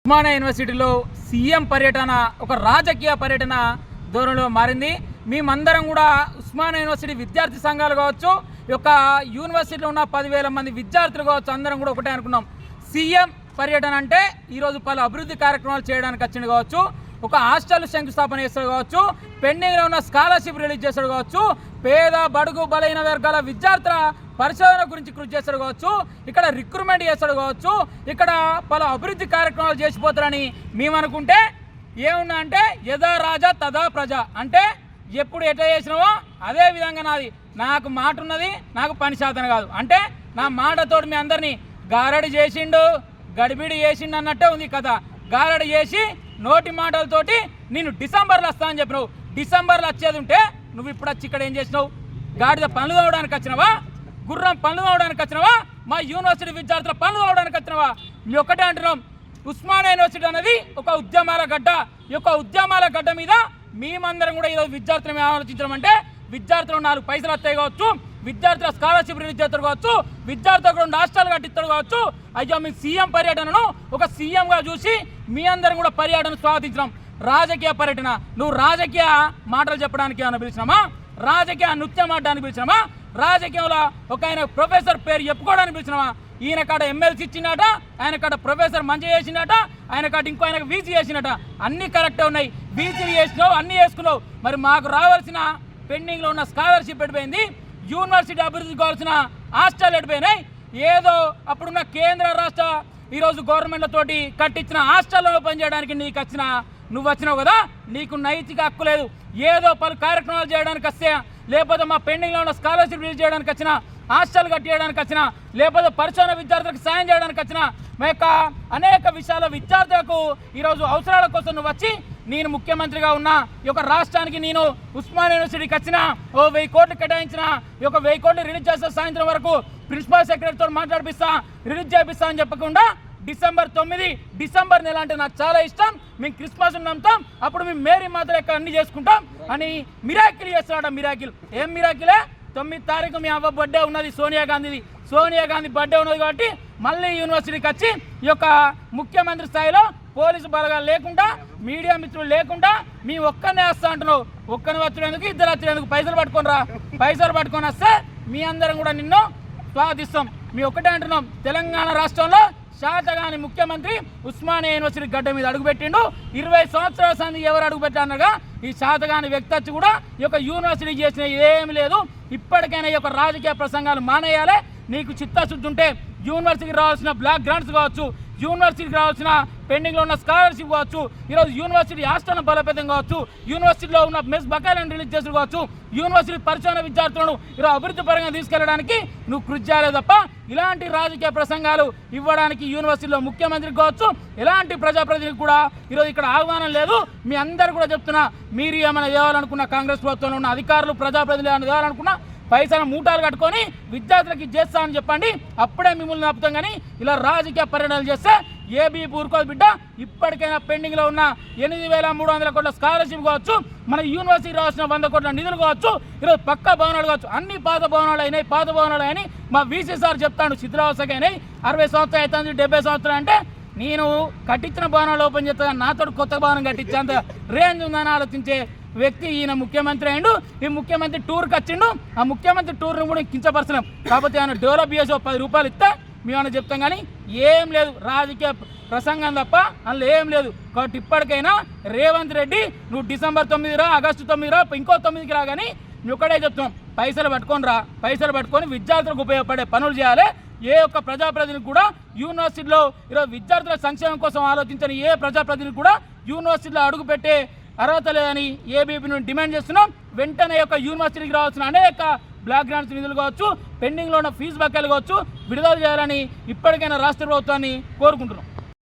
ఉస్మానియా యూనివర్సిటీలో సీఎం పర్యటన ఒక రాజకీయ పర్యటన ధోరణిలో మారింది. మేమందరం కూడా ఉస్మానియా యూనివర్సిటీ విద్యార్థి సంఘాలు కావచ్చు, ఈ యొక్క యూనివర్సిటీలో ఉన్న 10,000 మంది విద్యార్థులు కావచ్చు, అందరం కూడా ఒకటే అనుకున్నాం. సీఎం పర్యటన అంటే ఈరోజు పలు అభివృద్ధి కార్యక్రమాలు చేయడానికి వచ్చింది కావచ్చు, ఒక హాస్టల్ శంకుస్థాపన చేస్తాడు కావచ్చు, పెండింగ్లో ఉన్న స్కాలర్షిప్ రిలీజ్ చేస్తాడు కావచ్చు, పేద బడుగు బలైన వర్గాల విద్యార్థుల పరిశోధన గురించి కృషి చేస్తాడు కావచ్చు, ఇక్కడ రిక్రూట్మెంట్ చేస్తాడు కావచ్చు, ఇక్కడ పలు అభివృద్ధి కార్యక్రమాలు చేసిపోతారని మేము అనుకుంటే ఏమున్నా అంటే యథా రాజా తదా ప్రజ అంటే ఎప్పుడు ఎట్లా చేసినావో అదే విధంగా నాది, నాకు మాట ఉన్నది, నాకు పని శాతం కాదు అంటే నా మాటతోటి మీ అందరినీ గారడి చేసిండు గడిబిడి చేసిండు అన్నట్టే ఉంది కథ. గారడి చేసి నోటి మాటలతోటి నేను డిసెంబర్లో వస్తా అని చెప్పినావు. డిసెంబర్లో వచ్చేది ఉంటే నువ్వు ఇప్పుడు వచ్చి ఇక్కడ ఏం చేసినావు? గాడిద పనులు తవ్వడానికి వచ్చినావా? గుర్రం పనులు తవ్వడానికి వచ్చినావా? మా యూనివర్సిటీ విద్యార్థుల పనులు తవ్వడానికి వచ్చినావా? మీ ఒక్కటే అంటున్నాం, ఉస్మానియా యూనివర్సిటీ అనేది ఒక ఉద్యమాల గడ్డ. ఈ యొక్క ఉద్యమాల గడ్డ మీద మేమందరం కూడా ఈరోజు విద్యార్థులు ఆలోచించడం అంటే విద్యార్థులు 4 పైసలు వస్తాయి కావచ్చు, విద్యార్థుల స్కాలర్షిప్ రిలీజ్ చేస్తారు కావచ్చు, విద్యార్థులకు 2 హాస్టల్ కట్టిస్తాడు కావచ్చు. అయ్యో మీ సీఎం పర్యటనను ఒక సీఎంగా చూసి మీ అందరం కూడా పర్యటన స్వాగతించడం. రాజకీయ పర్యటన నువ్వు రాజకీయ మాటలు చెప్పడానికి ఏమైనా పిలిచినామా? రాజకీయ నృత్యం ఆడడానికి పిలిచినామా? రాజకీయంలో ఒక ఆయన ప్రొఫెసర్ పేరు చెప్పుకోవడానికి పిలిచినామా? ఈయన కాడ ఎమ్మెల్సీ ఇచ్చిందట, ఆయన కాడ ప్రొఫెసర్ మంచిగా చేసిందట, ఆయన కాడ ఇంకో ఆయనకు వీసీ చేసిందట. అన్నీ కరెక్టే ఉన్నాయి, వీసీలు చేసినావు, అన్నీ వేసుకున్నావు. మరి మాకు రావాల్సిన పెండింగ్లో ఉన్న స్కాలర్షిప్ ఎడిపోయింది, యూనివర్సిటీ అభివృద్ధికి కావాల్సిన హాస్టల్ ఎడిపోయినాయి. ఏదో అప్పుడున్న కేంద్ర రాష్ట్ర ఈరోజు గవర్నమెంట్లతోటి కట్టించిన హాస్టల్లో ఓపెన్ చేయడానికి నీకు వచ్చిన నువ్వు వచ్చినావు కదా, నీకు నైతిక హక్కు లేదు. ఏదో పలు కార్యక్రమాలు చేయడానికి వస్తే, లేకపోతే మా పెండింగ్లో ఉన్న స్కాలర్షిప్ రిలీజ్ చేయడానికి వచ్చిన, హాస్టల్ కట్టేయడానికి వచ్చిన, లేకపోతే పరిశోధన విద్యార్థులకు సాయం చేయడానికి వచ్చిన, మా యొక్క అనేక విషయాల విద్యార్థులకు ఈరోజు అవసరాల కోసం నువ్వు వచ్చి నేను ముఖ్యమంత్రిగా ఉన్నా, ఈ యొక్క రాష్ట్రానికి నేను ఉస్మానియా యూనివర్సిటీకి వచ్చిన 1000 కోట్లు కేటాయించిన, ఈ యొక్క 1000 కోట్లు రిలీజ్ చేస్తే సాయంత్రం వరకు ప్రిన్సిపల్ సెక్రటరీతో మాట్లాడిపిస్తా, రిలీజ్ చేపిస్తా అని చెప్పకుండా డిసెంబర్ 9 డిసెంబర్ నెల అంటే నాకు చాలా ఇష్టం, మేము క్రిస్మస్ నమ్ముతాం, అప్పుడు మేము మేరీ మాత్రం ఇక్కడ అన్ని చేసుకుంటాం అని మిరాకిల్ చేస్తున్నాడు. మిరాకిల్ ఏం మిరాకిలే? 9 తారీఖు మీ అవ్వ బర్త్డే ఉన్నది, సోనియా గాంధీది. సోనియా గాంధీ బర్త్డే ఉన్నది కాబట్టి మళ్ళీ యూనివర్సిటీకి వచ్చి ఈ యొక్క ముఖ్యమంత్రి స్థాయిలో పోలీసు బలగాలు లేకుండా, మీడియా మిత్రులు లేకుండా మీ ఒక్కనే వస్తా అంటున్నావు. ఒక్కని వచ్చేందుకు 2 వచ్చేందుకు పైసలు పట్టుకొని రా. పైసలు పట్టుకొని వస్తే మీ అందరం కూడా నిన్ను స్వాగతిస్తాం. మీ ఒక్కటే అంటున్నాం, తెలంగాణ రాష్ట్రంలో శాతగాని ముఖ్యమంత్రి ఉస్మానియా యూనివర్సిటీ గడ్డ మీద అడుగుపెట్టిండు. 20 సంవత్సరాల సంది ఎవరు అడుగుపెట్టారనగా ఈ శాతగాని వ్యక్తి వచ్చి కూడా ఈ యొక్క యూనివర్సిటీ చేసిన ఏమి లేదు. ఇప్పటికైనా ఈ యొక్క రాజకీయ ప్రసంగాలు మానేయాలి. నీకు చిత్తశుద్ధి ఉంటే యూనివర్సిటీకి రావాల్సిన బ్లాక్ గ్రాంట్స్ కావచ్చు, యూనివర్సిటీకి రావాల్సిన పెండింగ్లో ఉన్న స్కాలర్షిప్ కావచ్చు, ఈరోజు యూనివర్సిటీ హాస్టల్ బలోపేతం కావచ్చు, యూనివర్సిటీలో ఉన్న మెస్ బకాయిలను రిలీజ్ చేసి కావచ్చు, యూనివర్సిటీ పరిశోధన విద్యార్థులను ఈరోజు అభివృద్ధి పరంగా తీసుకెళ్లడానికి నువ్వు కృషి చేయాలి తప్ప ఇలాంటి రాజకీయ ప్రసంగాలు ఇవ్వడానికి యూనివర్సిటీలో ముఖ్యమంత్రికి కావచ్చు, ఎలాంటి ప్రజాప్రతినిధికి కూడా ఈరోజు ఇక్కడ ఆహ్వానం లేదు. మీ అందరు కూడా చెప్తున్నా, మీరు ఏమైనా ఇవ్వాలనుకున్న కాంగ్రెస్ ప్రభుత్వంలో ఉన్న అధికారులు ప్రజాప్రతినిధులు ఏమైనా ఇవ్వాలనుకున్నా పైసలు మూటాలు కట్టుకొని విద్యార్థులకి చేస్తా అని చెప్పండి, అప్పుడే మిమ్మల్ని ఆపుతాం. కానీ ఇలా రాజకీయ పర్యటనలు చేస్తే ఏబీ ఊరుకోదు బిడ్డ. ఇప్పటికైనా పెండింగ్లో ఉన్న 8,300 కోట్ల స్కాలర్షిప్ కావచ్చు, మన యూనివర్సిటీ రావాల్సిన 100 కోట్ల నిధులు కావచ్చు, ఈరోజు పక్క భవనాలు కావచ్చు, అన్ని పాత భవనాలు అయినాయి. పాత భవనాలు అయినాయి, మా వీసీ సార్ చెప్తాను శిథిలావస్థకి అయినాయి. 60 సంవత్సరాలు అవుతుంది, 70 సంవత్సరాలు అంటే నేను కట్టించిన భవనాలు ఓపెన్ చేస్తా, నాతో కొత్త భవనం కట్టించేంత రేంజ్ ఉందని ఆలోచించే వ్యక్తి ఈయన ముఖ్యమంత్రి అయిండు. ఈ ముఖ్యమంత్రి టూర్కి వచ్చిండు, ఆ ముఖ్యమంత్రి టూర్ని కూడా కించపరచలేం. కాకపోతే ఆయన డెవలప్ చేసి 10 రూపాయలు ఇస్తే మేమన్నా చెప్తాం. కానీ ఏం లేదు, రాజకీయ ప్రసంగం తప్ప అందులో ఏం లేదు. కాబట్టి ఇప్పటికైనా రేవంత్ రెడ్డి నువ్వు డిసెంబర్ 9 రా, ఆగస్టు 9 రా, ఇంకో 9కి రా. కానీ నువ్వు ఒకటే చెప్తున్నాం, పైసలు పట్టుకొని రా. పైసలు పట్టుకొని విద్యార్థులకు ఉపయోగపడే పనులు చేయాలి. ఏ ఒక్క ప్రజాప్రతినిధి కూడా యూనివర్సిటీలో ఈరోజు విద్యార్థుల సంక్షేమం కోసం ఆలోచించని ఏ ప్రజాప్రతినిధి కూడా యూనివర్సిటీలో అడుగుపెట్టే అర్హత లేదని ఏబీపీ నుండి డిమాండ్ చేస్తున్నాం. వెంటనే యొక్క యూనివర్సిటీకి రావాల్సిన అనేక బ్లాక్ గ్రాంట్స్ నిధులు కావచ్చు, పెండింగ్లో ఉన్న ఫీజు బకాయిలు కావచ్చు విడుదల చేయాలని ఇప్పటికైనా రాష్ట్ర ప్రభుత్వాన్ని కోరుకుంటున్నాం.